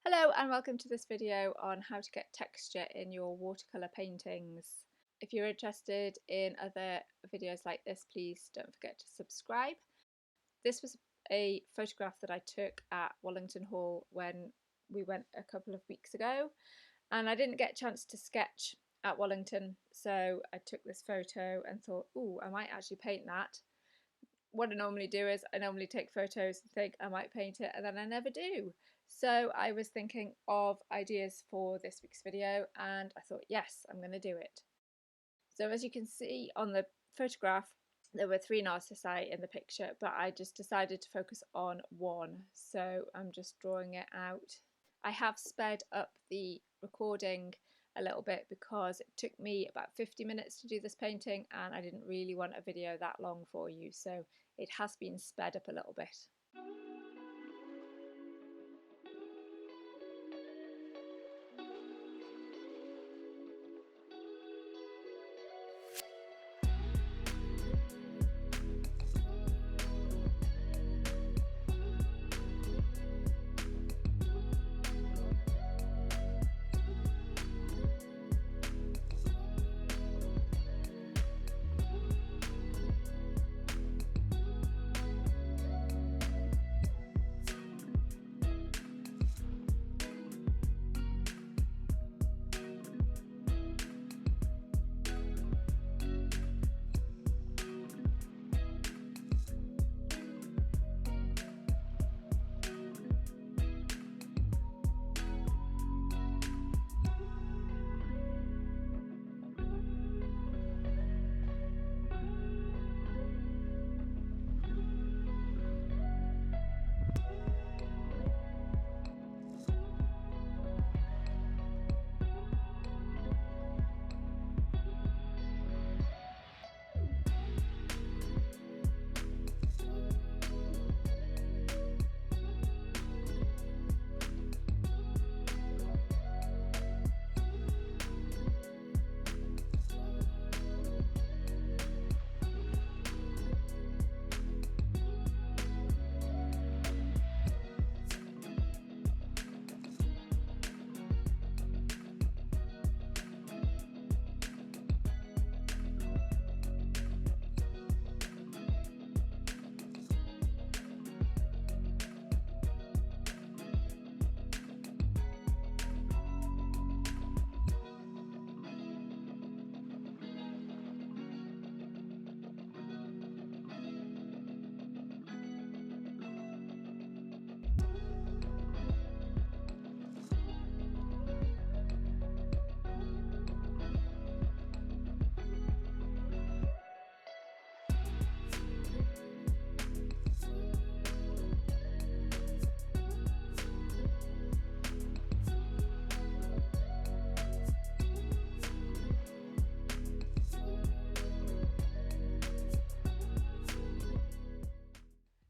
Hello and welcome to this video on how to get texture in your watercolour paintings. If you're interested in other videos like this, please don't forget to subscribe. This was a photograph that I took at Wallington Hall when we went a couple of weeks ago, and I didn't get a chance to sketch at Wallington, so I took this photo and thought, ooh, I might actually paint that. What I normally do is I normally take photos and think I might paint it, and then I never do. So I was thinking of ideas for this week's video and I thought, yes, I'm going to do it. So as you can see on the photograph, there were 3 narcissi in the picture, but I just decided to focus on one. So I'm just drawing it out. I have sped up the recording a little bit because it took me about 50 minutes to do this painting and I didn't really want a video that long for you, so it has been sped up a little bit.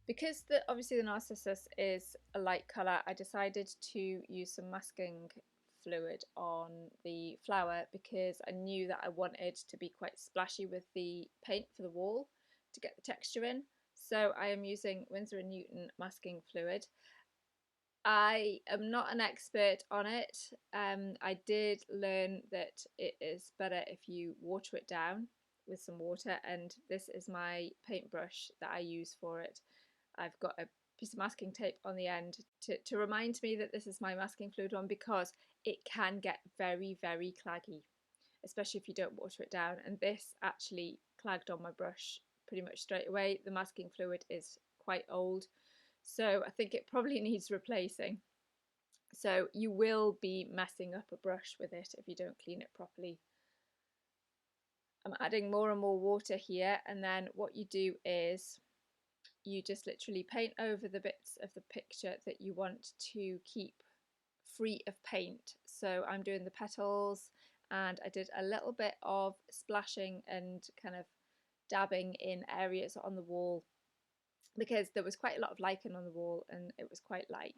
Because obviously the narcissus is a light colour, I decided to use some masking fluid on the flower because I knew that I wanted to be quite splashy with the paint for the wall to get the texture in. So I am using Winsor & Newton masking fluid. I am not an expert on it. I did learn that it is better if you water it down with some water, and this is my paintbrush that I use for it. I've got a piece of masking tape on the end to remind me that this is my masking fluid one, because it can get very, very claggy, especially if you don't water it down, and this actually clagged on my brush pretty much straight away. The masking fluid is quite old, so I think it probably needs replacing. So you will be messing up a brush with it if you don't clean it properly. I'm adding more and more water here, and then what you do is you just literally paint over the bits of the picture that you want to keep free of paint. So I'm doing the petals, and I did a little bit of splashing and kind of dabbing in areas on the wall because there was quite a lot of lichen on the wall and it was quite light.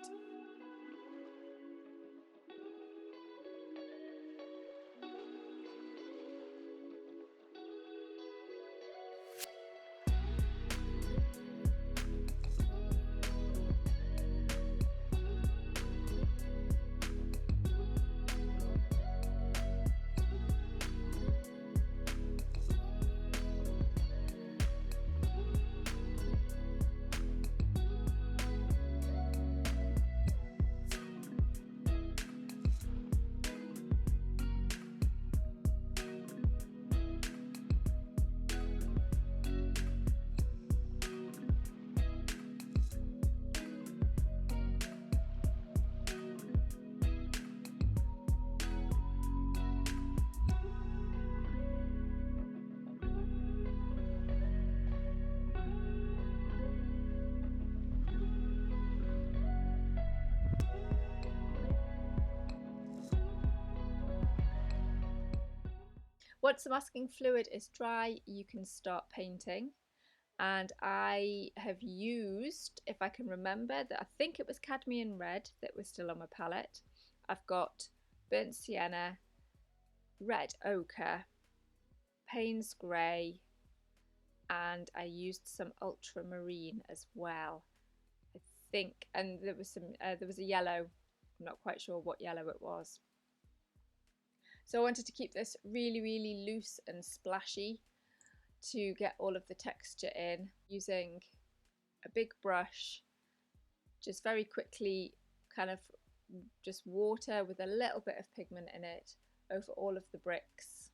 Once the masking fluid is dry, you can start painting. And I have used, if I can remember, that I think it was cadmium red that was still on my palette. I've got burnt sienna, red ochre, paynes grey, and I used some ultramarine as well, I think. And there was a yellow. I'm not quite sure what yellow it was. So I wanted to keep this really, really loose and splashy to get all of the texture in, using a big brush, just very quickly kind of just water with a little bit of pigment in it over all of the bricks,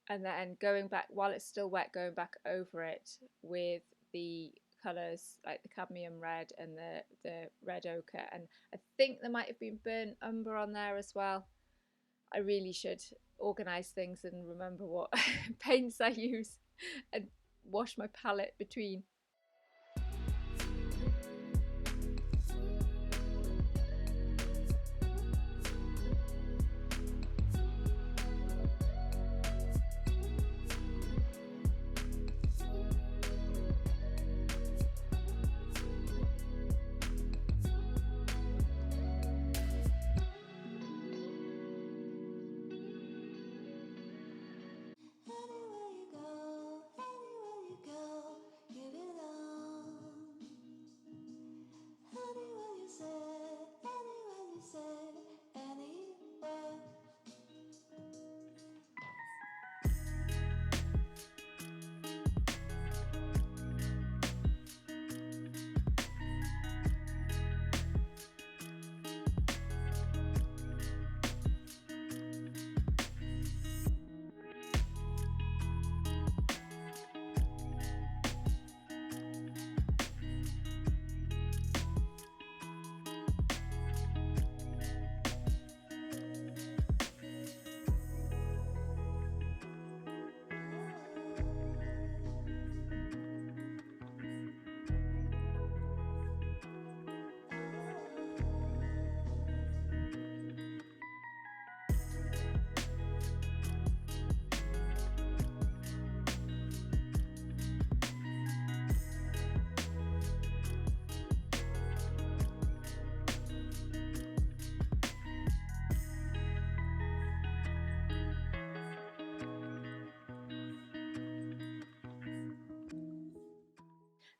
and then going back while it's still wet, going back over it with the colours like the cadmium red and the red ochre, and I think there might have been burnt umber on there as well. I really should organise things and remember what paints I use and wash my palette between.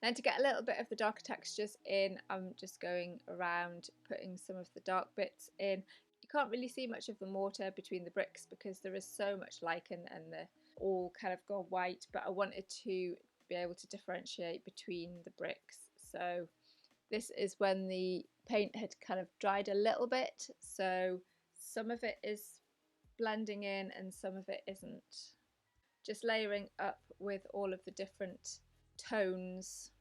Then to get a little bit of the darker textures in, I'm just going around putting some of the dark bits in. You can't really see much of the mortar between the bricks because there is so much lichen and they're all kind of gone white, but I wanted to be able to differentiate between the bricks. So this is when the paint had kind of dried a little bit, so some of it is blending in and some of it isn't. Just layering up with all of the different tones.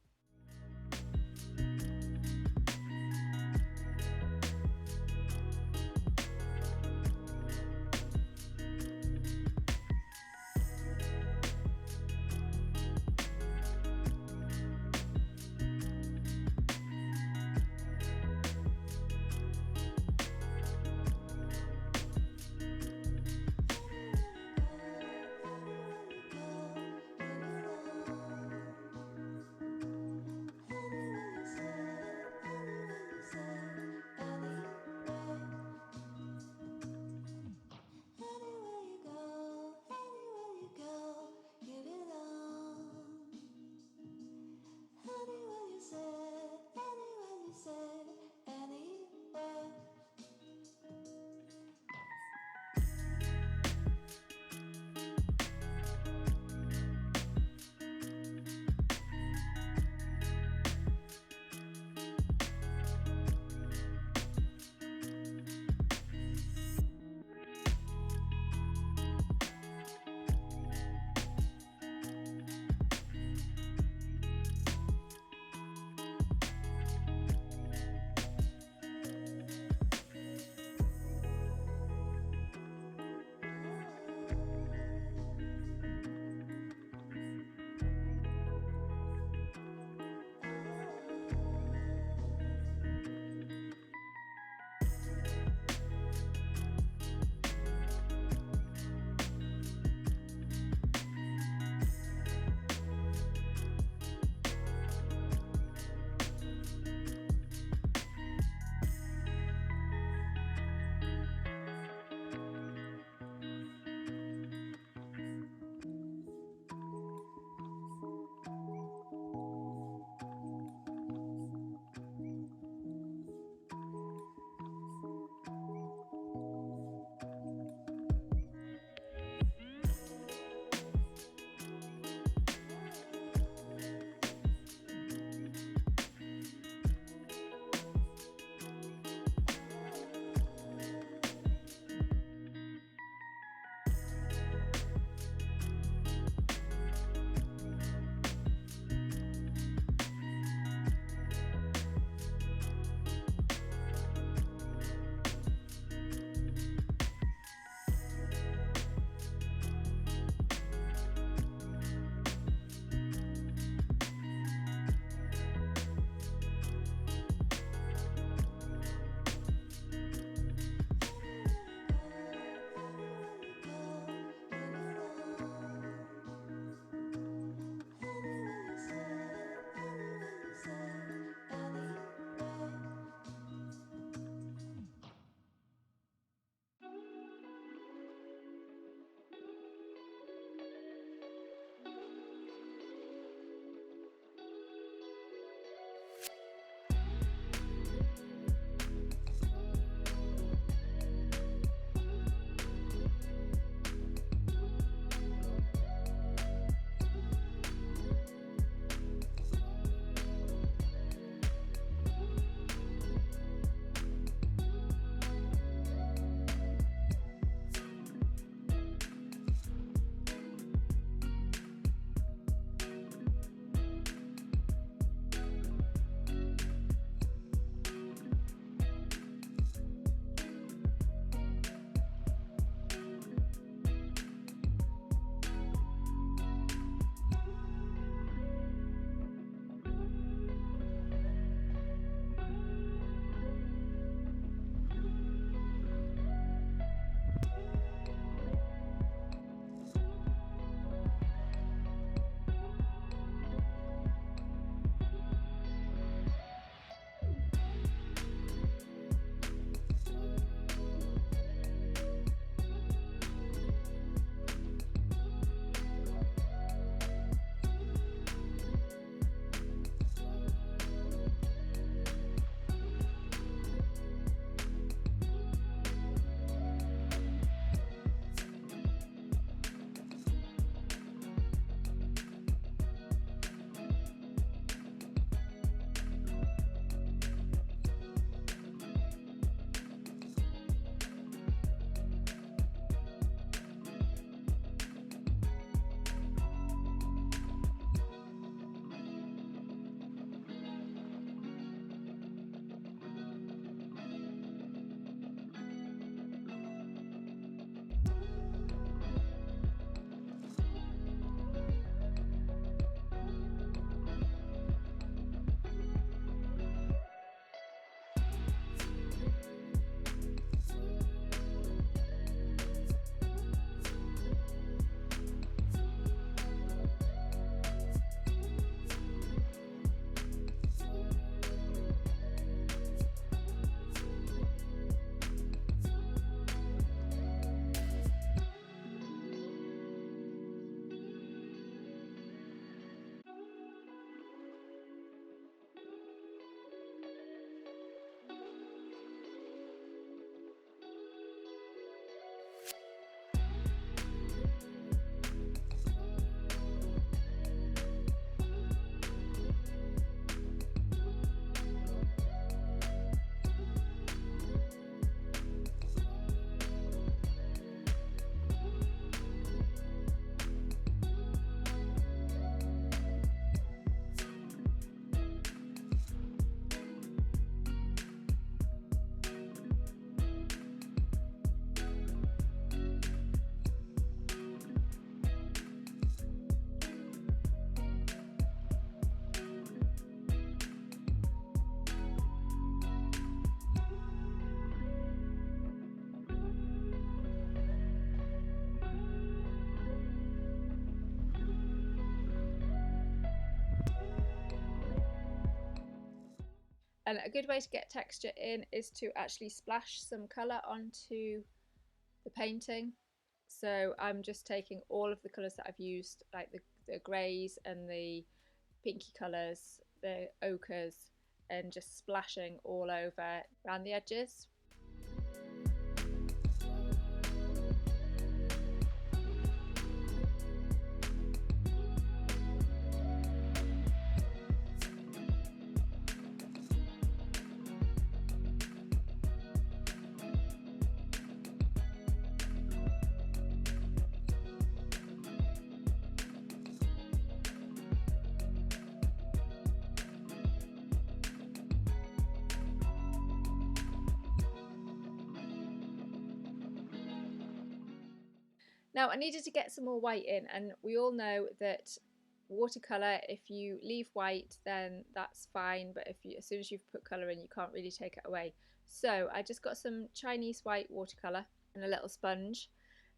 And a good way to get texture in is to actually splash some colour onto the painting. So I'm just taking all of the colours that I've used, like the greys and the pinky colours, the ochres, and just splashing all over around the edges. Now I needed to get some more white in, and we all know that watercolour, if you leave white then that's fine, but as soon as you've put colour in you can't really take it away. So I just got some Chinese white watercolour and a little sponge,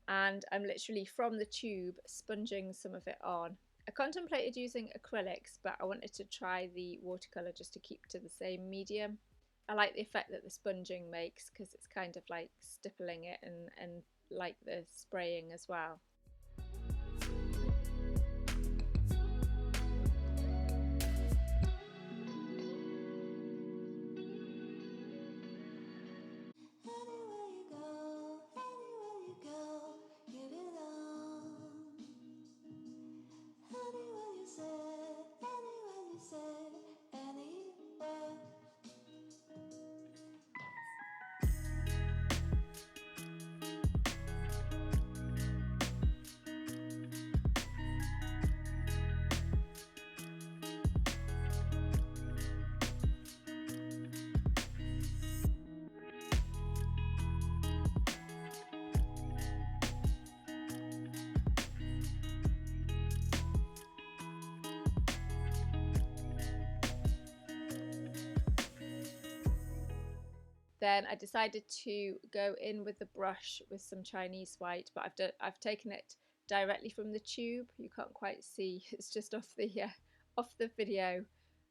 and I'm literally from the tube sponging some of it on. I contemplated using acrylics, but I wanted to try the watercolour just to keep to the same medium. I like the effect that the sponging makes because it's kind of like stippling it and like the spraying as well. Then I decided to go in with the brush with some Chinese white, but I've taken it directly from the tube. You can't quite see, it's just off the video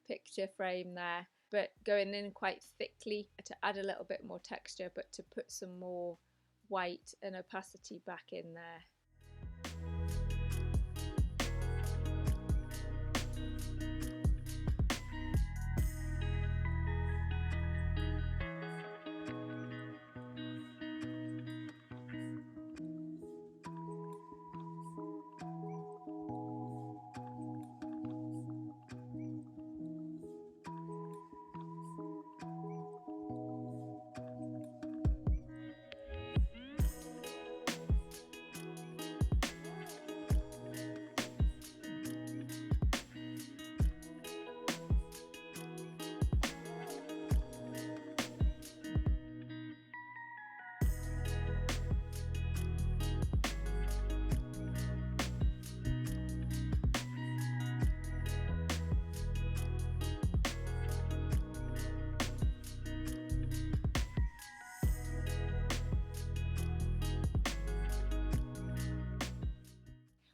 picture frame there. But going in quite thickly to add a little bit more texture, but to put some more white and opacity back in there.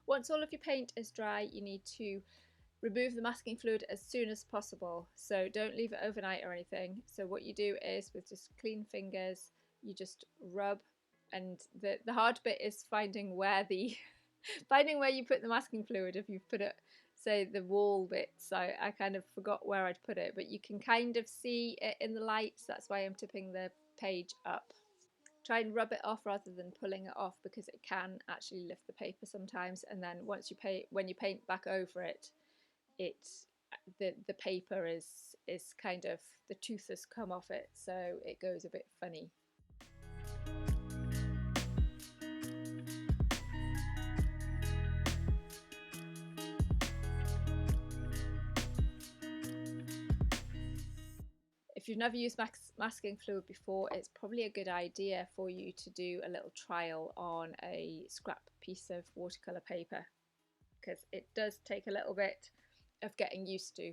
Once all of your paint is dry, you need to remove the masking fluid as soon as possible. So don't leave it overnight or anything. So what you do is with just clean fingers, you just rub, and the hard bit is finding where the finding where you put the masking fluid. If you've put it, say, the wall bits, I kind of forgot where I'd put it, but you can kind of see it in the light, so that's why I'm tipping the page up. Try and rub it off rather than pulling it off, because it can actually lift the paper sometimes, and then once you when you paint back over it, the paper is kind of, the tooth has come off it, so it goes a bit funny. If you've never used masking fluid before, it's probably a good idea for you to do a little trial on a scrap piece of watercolour paper, because it does take a little bit of getting used to.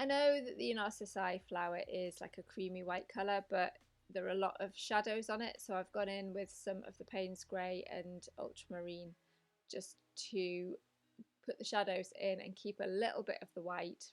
I know that the narcissi flower is like a creamy white colour, but there are a lot of shadows on it, so I've gone in with some of the Paynes grey and ultramarine just to put the shadows in and keep a little bit of the white.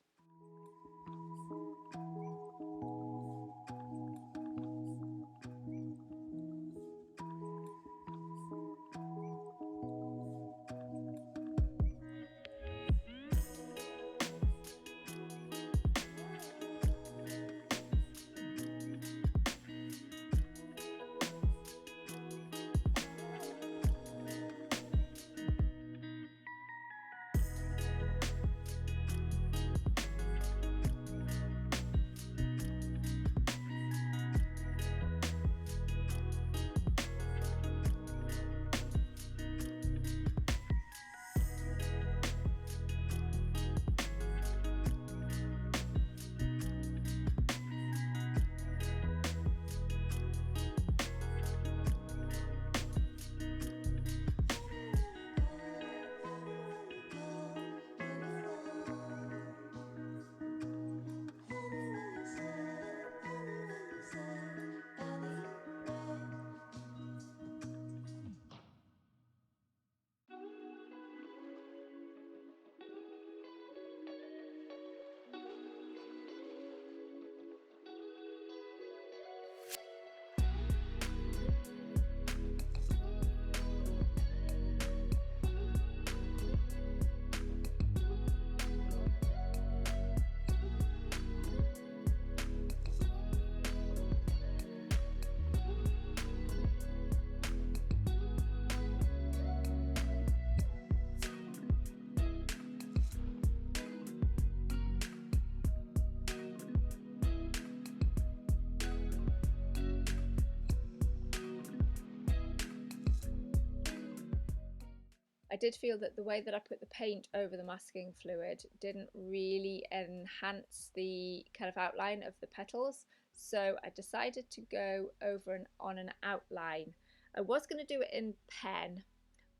I did feel that the way that I put the paint over the masking fluid didn't really enhance the kind of outline of the petals, so I decided to go over and on an outline. I was going to do it in pen,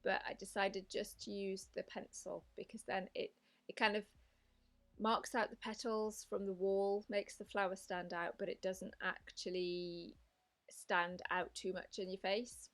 but I decided just to use the pencil because then it kind of marks out the petals from the wall, makes the flower stand out, but it doesn't actually stand out too much in your face.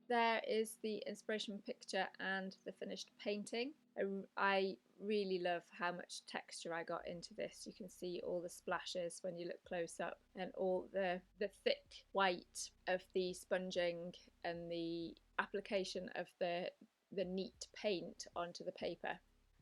There is the inspiration picture and the finished painting. I really love how much texture I got into this. You can see all the splashes when you look close up, and all the thick white of the sponging and the application of the neat paint onto the paper.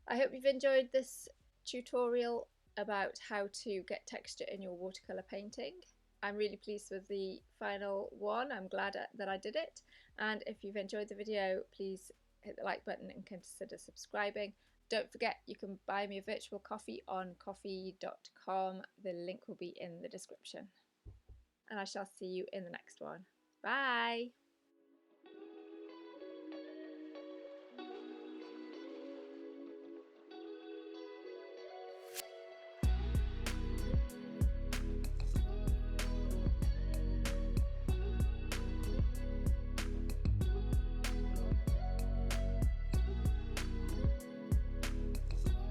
I hope you've enjoyed this tutorial about how to get texture in your watercolour painting. I'm really pleased with the final one. I'm glad that I did it. And if you've enjoyed the video, please hit the like button and consider subscribing. Don't forget, you can buy me a virtual coffee on ko-fi.com. The link will be in the description. And I shall see you in the next one. Bye!